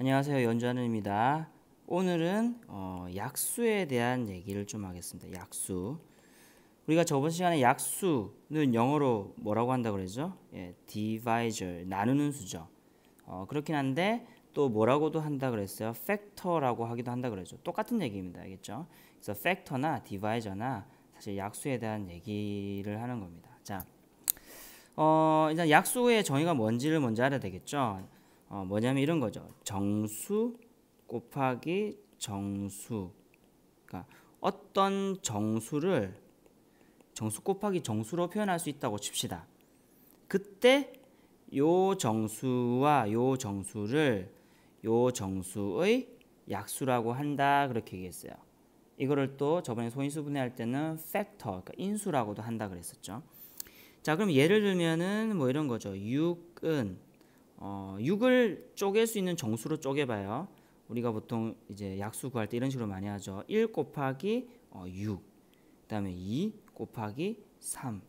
안녕하세요. 연주하는입니다. 오늘은 약수에 대한 얘기를 좀 하겠습니다. 약수. 우리가 저번 시간에 약수는 영어로 뭐라고 한다고 그랬죠? divisor, 나누는 수죠. 그렇긴 한데 또 뭐라고도 한다 그랬어요? factor라고 하기도 한다 그랬죠. 똑같은 얘기입니다. 알겠죠? 그래서 factor나 divisor나 사실 약수에 대한 얘기를 하는 겁니다. 자, 일단 약수의 정의가 뭔지를 먼저 알아야 되겠죠. 뭐냐면 이런 거죠. 정수 곱하기 정수. 그러니까 어떤 정수를 정수 곱하기 정수로 표현할 수 있다고 칩시다. 그때 요 정수와 요 정수를 요 정수의 약수라고 한다 그렇게 얘기했어요. 이거를 또 저번에 소인수 분해할 때는 팩터, 그러니까 인수라고도 한다 그랬었죠. 자, 그럼 예를 들면은 뭐 이런 거죠. 6은 6을 쪼갤 수 있는 정수로 쪼개봐요. 우리가 보통 이제 약수 구할 때 이런 식으로 많이 하죠. 1 곱하기 6, 그 다음에 2 곱하기 3,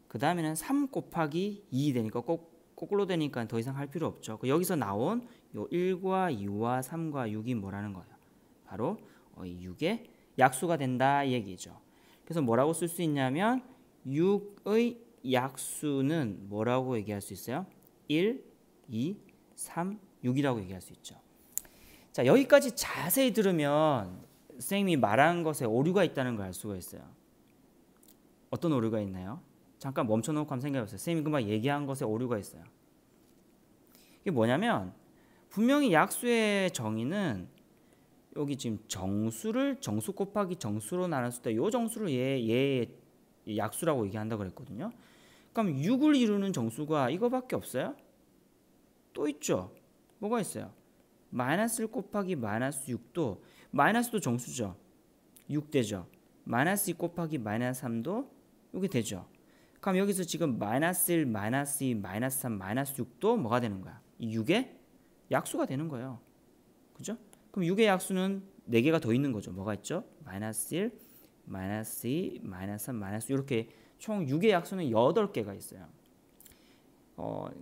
그 다음에는 3 곱하기 2 되니까 거꾸로 되니까 더 이상 할 필요 없죠. 여기서 나온 요 1과 2와 3과 6이 뭐라는 거예요? 바로 6의 약수가 된다 이 얘기죠. 그래서 뭐라고 쓸 수 있냐면 6의 약수는 뭐라고 얘기할 수 있어요? 1, 2, 3, 6이라고 얘기할 수 있죠. 자, 여기까지 자세히 들으면 선생님이 말한 것에 오류가 있다는 걸 알 수가 있어요. 어떤 오류가 있나요? 잠깐 멈춰놓고 한번 생각해보세요. 선생님이 금방 얘기한 것에 오류가 있어요. 이게 뭐냐면 분명히 약수의 정의는 여기 지금 정수를 정수 곱하기 정수로 나눴을 때 이 정수를 얘의 약수라고 얘기한다고 그랬거든요. 그럼 6을 이루는 정수가 이거밖에 없어요? 또 있죠. 뭐가 있어요? 마이너스 1 곱하기 마이너스 6도 마이너스도 정수죠. 6 되죠. 마이너스 2 곱하기 마이너스 3도 이게 되죠. 그럼 여기서 지금 마이너스 1, 마이너스 2, 마이너스 3, 마이너스 6도 뭐가 되는 거야? 이 6의 약수가 되는 거예요. 그죠? 그럼 6의 약수는 4개가 더 있는 거죠. 뭐가 있죠? 마이너스 1, 마이너스 2, 마이너스 3, 마이너스 이렇게 총 6의 약수는 8개가 있어요.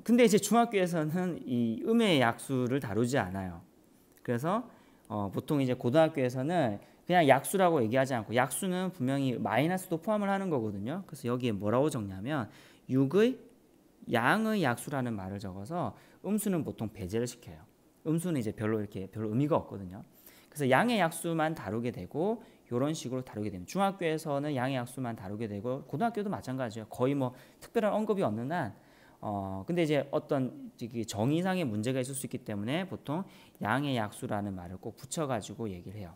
근데 이제 중학교에서는 이 음의 약수를 다루지 않아요. 그래서 보통 이제 고등학교에서는 그냥 약수라고 얘기하지 않고 약수는 분명히 마이너스도 포함을 하는 거거든요. 그래서 여기에 뭐라고 적냐면 6의 양의 약수라는 말을 적어서 음수는 보통 배제를 시켜요. 음수는 이제 별로 의미가 없거든요. 그래서 양의 약수만 다루게 되고 이런 식으로 다루게 됩니다. 중학교에서는 양의 약수만 다루게 되고 고등학교도 마찬가지예요. 거의 뭐 특별한 언급이 없는 한 근데 이제 어떤 정의상의 문제가 있을 수 있기 때문에 보통 양의 약수라는 말을 꼭 붙여가지고 얘기를 해요.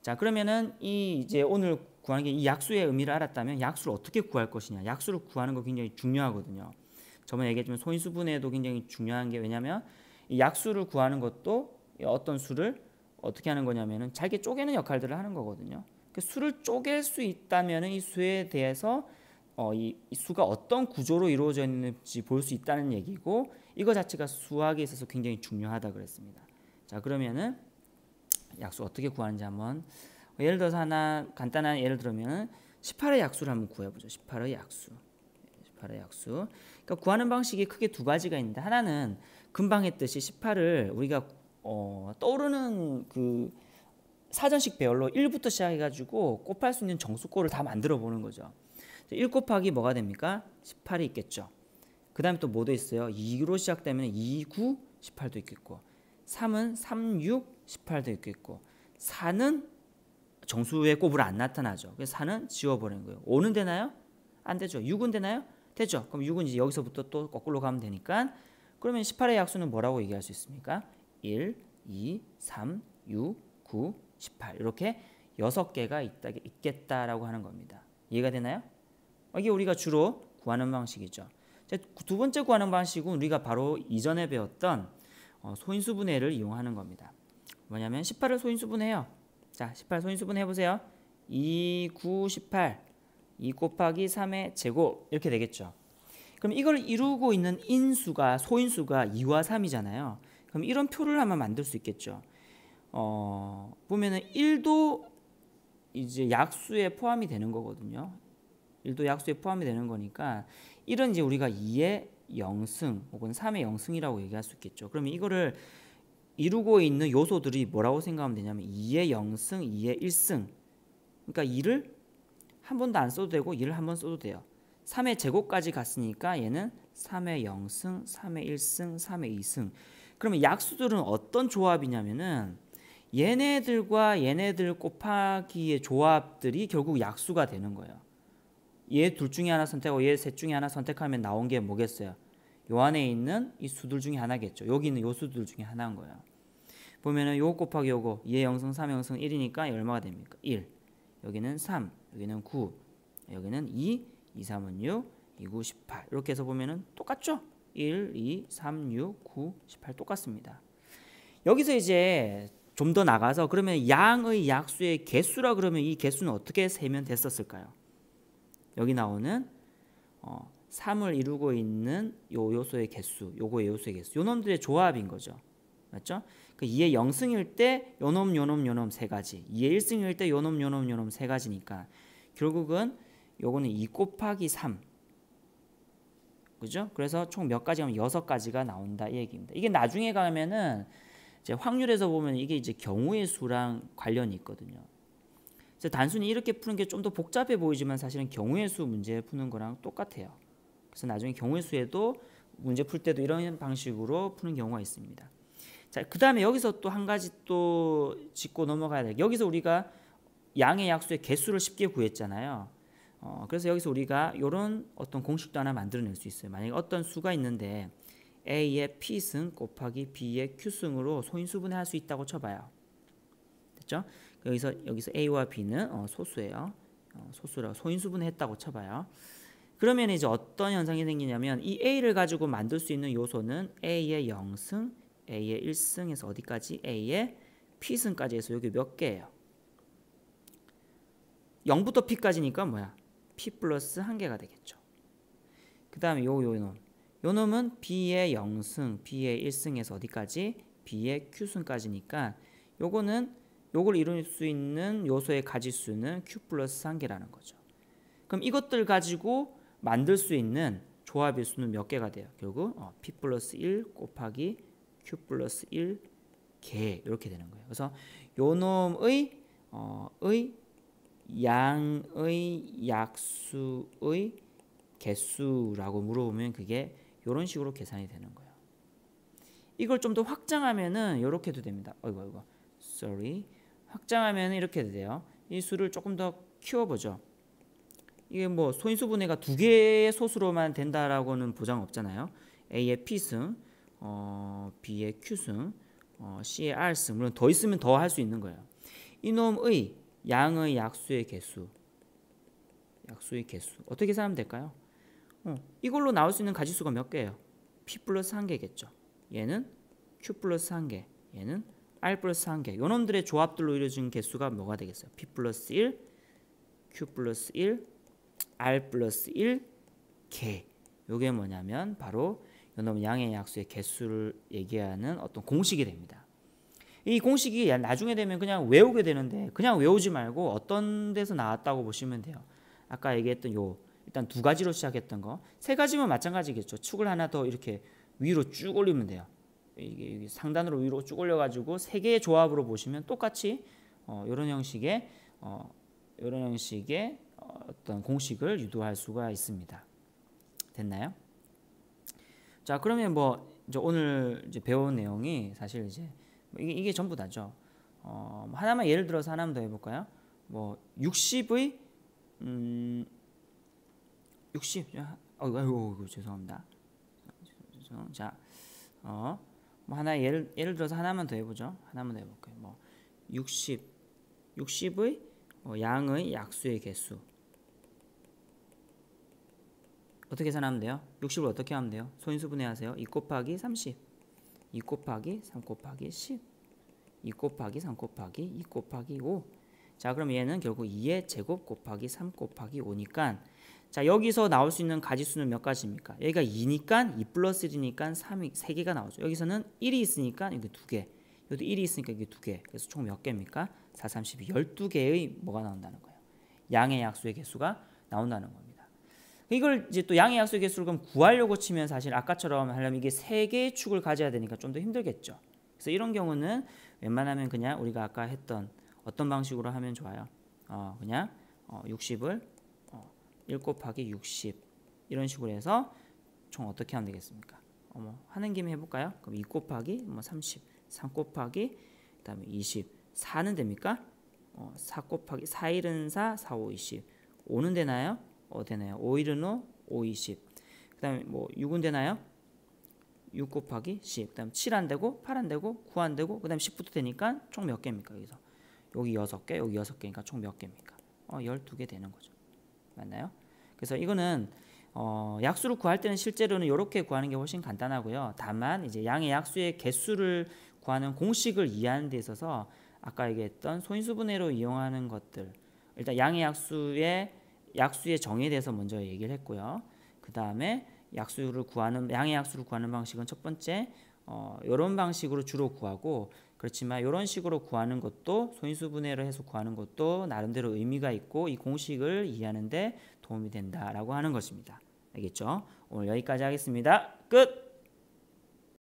자, 그러면은 이제 오늘 구하는 게 이 약수의 의미를 알았다면 약수를 어떻게 구할 것이냐. 약수를 구하는 거 굉장히 중요하거든요. 저번에 얘기했지만 소인수 분해도 굉장히 중요한 게 왜냐면 이 약수를 구하는 것도 어떤 수를 어떻게 하는 거냐면은 잘게 쪼개는 역할들을 하는 거거든요. 그 수를 쪼갤 수 있다면은 이 수에 대해서 이 수가 어떤 구조로 이루어져 있는지 볼 수 있다는 얘기고 이거 자체가 수학에 있어서 굉장히 중요하다 그랬습니다. 자, 그러면은 약수 어떻게 구하는지 한번 예를 들어서 하나 간단한 예를 들면 18의 약수를 한번 구해보죠. 18의 약수. 18의 약수. 그러니까 구하는 방식이 크게 두 가지가 있는데 하나는 금방 했듯이 18을 우리가 떠오르는 그 사전식 배열로 1부터 시작해가지고 곱할 수 있는 정수꼴을 다 만들어 보는 거죠. 1 곱하기 뭐가 됩니까? 18이 있겠죠. 그 다음에 또 뭐도 있어요? 2로 시작되면 2, 9, 18도 있겠고 3은 3, 6, 18도 있겠고 4는 정수의 곱으로 안 나타나죠. 그래서 4는 지워버리는 거예요. 5는 되나요? 안 되죠. 6은 되나요? 되죠. 그럼 6은 이제 여기서부터 또 거꾸로 가면 되니까 그러면 18의 약수는 뭐라고 얘기할 수 있습니까? 1, 2, 3, 6, 9, 18 이렇게 6개가 있겠다라고 하는 겁니다. 이해가 되나요? 이게 우리가 주로 구하는 방식이죠. 두 번째 구하는 방식은 우리가 바로 이전에 배웠던 소인수 분해를 이용하는 겁니다. 뭐냐면 18을 소인수 분해해요. 자, 18 소인수 분해 해보세요. 2, 9, 18 2 곱하기 3의 제곱 이렇게 되겠죠. 그럼 이걸 이루고 있는 인수가 소인수가 2와 3이잖아요. 그럼 이런 표를 한번 만들 수 있겠죠. 보면은 1도 이제 약수에 포함이 되는 거거든요. 1도 약수에 포함이 되는 거니까 1은 이제 우리가 2의 0승 혹은 3의 0승이라고 얘기할 수 있겠죠. 그러면 이거를 이루고 있는 요소들이 뭐라고 생각하면 되냐면 2의 0승, 2의 1승. 그러니까 2를 한 번도 안 써도 되고 2를 한 번 써도 돼요. 3의 제곱까지 갔으니까 얘는 3의 0승, 3의 1승, 3의 2승. 그러면 약수들은 어떤 조합이냐면은 얘네들과 얘네들 곱하기의 조합들이 결국 약수가 되는 거예요. 얘 둘 중에 하나 선택하고 얘 셋 중에 하나 선택하면 나온 게 뭐겠어요? 요 안에 있는 이 수들 중에 하나겠죠. 여기 있는 요 수들 중에 하나인 거예요. 보면은 요거 곱하기 요거 2의 0승, 3의 0승 1이니까 얼마가 됩니까? 1. 여기는 3, 여기는 9, 여기는 2, 2, 3은 6, 2, 9, 18. 이렇게 해서 보면은 똑같죠? 1, 2, 3, 6, 9, 18 똑같습니다. 여기서 이제 좀 더 나가서 그러면 양의 약수의 개수라 그러면 이 개수는 어떻게 세면 됐었을까요? 여기 나오는 3을 이루고 있는 요 요소의 개수, 요거의 요소의 개수, 요 놈들의 조합인 거죠. 맞죠? 그 2의 0승일 때 요놈 요놈 요놈 세 가지, 2의 1승일 때 요놈 요놈 요놈 세 가지니까 결국은 요거는 2 곱하기 3. 그죠? 그래서 총 몇 가지 하면 6가지가 나온다 이 얘기입니다. 이게 나중에 가면은 이제 확률에서 보면 이게 이제 경우의 수랑 관련이 있거든요. 그래서 단순히 이렇게 푸는 게 좀 더 복잡해 보이지만 사실은 경우의 수 문제 푸는 거랑 똑같아요. 그래서 나중에 경우의 수에도 문제 풀 때도 이런 방식으로 푸는 경우가 있습니다. 자, 그다음에 여기서 또 한 가지 또 짚고 넘어가야 돼. 여기서 우리가 양의 약수의 개수를 쉽게 구했잖아요. 그래서 여기서 우리가 이런 어떤 공식도 하나 만들어낼 수 있어요. 만약에 어떤 수가 있는데 A의 P승 곱하기 B의 Q승으로 소인수분해할 수 있다고 쳐봐요. 됐죠? 여기서 A와 B는 소수예요. 소수라고 소인수분해했다고 쳐봐요. 그러면 이제 어떤 현상이 생기냐면 이 A를 가지고 만들 수 있는 요소는 A의 0승, A의 1승에서 어디까지? A의 P승까지 해서 여기 몇 개예요? 0부터 P까지니까 뭐야? P 플러스 1개가 되겠죠. 그 다음에 요 놈은 B의 0승, B의 1승에서 어디까지? B의 Q승까지니까 요거는 요걸 이룰 수 있는 요소의 가지수는 Q 플러스 1개라는 거죠. 그럼 이것들 가지고 만들 수 있는 조합의 수는 몇 개가 돼요? 결국 P 플러스 1 곱하기 Q 플러스 1개 이렇게 되는 거예요. 그래서 요 놈의 양의 약수의 개수라고 물어보면 그게 이런 식으로 계산이 되는 거예요. 이걸 좀 더 확장하면은 이렇게도 됩니다. 어이구, sorry. 확장하면은 이렇게 돼요. 이 수를 조금 더 키워보죠. 이게 뭐 소인수분해가 2개의 소수로만 된다라고는 보장 없잖아요. A의 P승, B의 Q승, C의 R승. 물론 더 있으면 더 할 수 있는 거예요. 이놈의 양의 약수의 개수 어떻게 계산하면 될까요? 이걸로 나올 수 있는 가지수가 몇 개예요? P 플러스 1개겠죠. 얘는 Q 플러스 1개, 얘는 R 플러스 1개. 요놈들의 조합들로 이루어진 개수가 뭐가 되겠어요? P 플러스 1, Q 플러스 1, R 플러스 1개. 요게 뭐냐면 바로 요놈 양의 약수의 개수를 얘기하는 어떤 공식이 됩니다. 이 공식이 나중에 되면 그냥 외우게 되는데 그냥 외우지 말고 어떤 데서 나왔다고 보시면 돼요. 아까 얘기했던 일단 2가지로 시작했던 거 3가지면 마찬가지겠죠. 축을 하나 더 이렇게 위로 쭉 올리면 돼요. 이게 상단으로 위로 쭉 올려가지고 3개의 조합으로 보시면 똑같이 이런 형식의 어떤 공식을 유도할 수가 있습니다. 됐나요? 자, 그러면 뭐 이제 오늘 이제 배운 내용이 사실 이제 이게 전부 다죠. 하나만 예를 들어서 하나만 더 해볼까요? 뭐 60의 60. 아이고 죄송합니다. 자, 뭐 하나 예를 들어서 하나만 더 해보죠. 하나만 더 해볼게요. 뭐 60의 양의 약수의 개수 어떻게 계산하면 돼요? 60을 어떻게 하면 돼요? 소인수분해하세요. 2 곱하기 30, 2 곱하기 3 곱하기 10, 2 곱하기 3 곱하기 2 곱하기 5. 자, 그럼 얘는 결국 2의 제곱 곱하기 3 곱하기 5니까 자, 여기서 나올 수 있는 가지수는 몇 가지입니까? 여기가 2니까 2 플러스 1이니까 3이 3개가 나오죠. 여기서는 1이 있으니까 여기 2개, 여기도 1이 있으니까 여기 2개. 그래서 총 몇 개입니까? 4, 32, 12개의 뭐가 나온다는 거예요. 양의 약수의 개수가 나온다는 겁니다. 이걸 이제 또 양의 약수의 개수를 그럼 구하려고 치면 사실 아까처럼 하려면 이게 3개의 축을 가져야 되니까 좀 더 힘들겠죠. 그래서 이런 경우는 웬만하면 그냥 우리가 아까 했던 어떤 방식으로 하면 좋아요. 그냥 60을 1 곱하기 60 이런 식으로 해서 총 어떻게 하면 되겠습니까? 하는 김에 해볼까요? 그럼 2 곱하기 30, 3 곱하기 그다음에 20, 4는 됩니까? 4 곱하기 4일은 4, 4, 5, 20. 5는 되나요? 되나요? 5일은 5, 5, 20. 그다음에 6은 되나요? 6 곱하기 10. 그다음 7 안 되고 8 안 되고 9 안 되고 그다음 10부터 되니까 총 몇 개입니까? 여기서 여기 6개, 여기 6개니까 총 몇 개입니까? 12개 되는 거죠. 맞나요? 그래서 이거는 약수를 구할 때는 실제로는 이렇게 구하는 게 훨씬 간단하고요. 다만 이제 양의 약수의 개수를 구하는 공식을 이해하는 데 있어서 아까 얘기했던 소인수분해로 이용하는 것들, 일단 양의 약수의 정의에 대해서 먼저 얘기를 했고요. 그 다음에 양의 약수를 구하는 방식은 첫 번째 이런 방식으로 주로 구하고, 그렇지만 이런 식으로 구하는 것도 소인수분해로 해서 구하는 것도 나름대로 의미가 있고 이 공식을 이해하는 데 도움이 된다라고 하는 것입니다. 알겠죠? 오늘 여기까지 하겠습니다. 끝!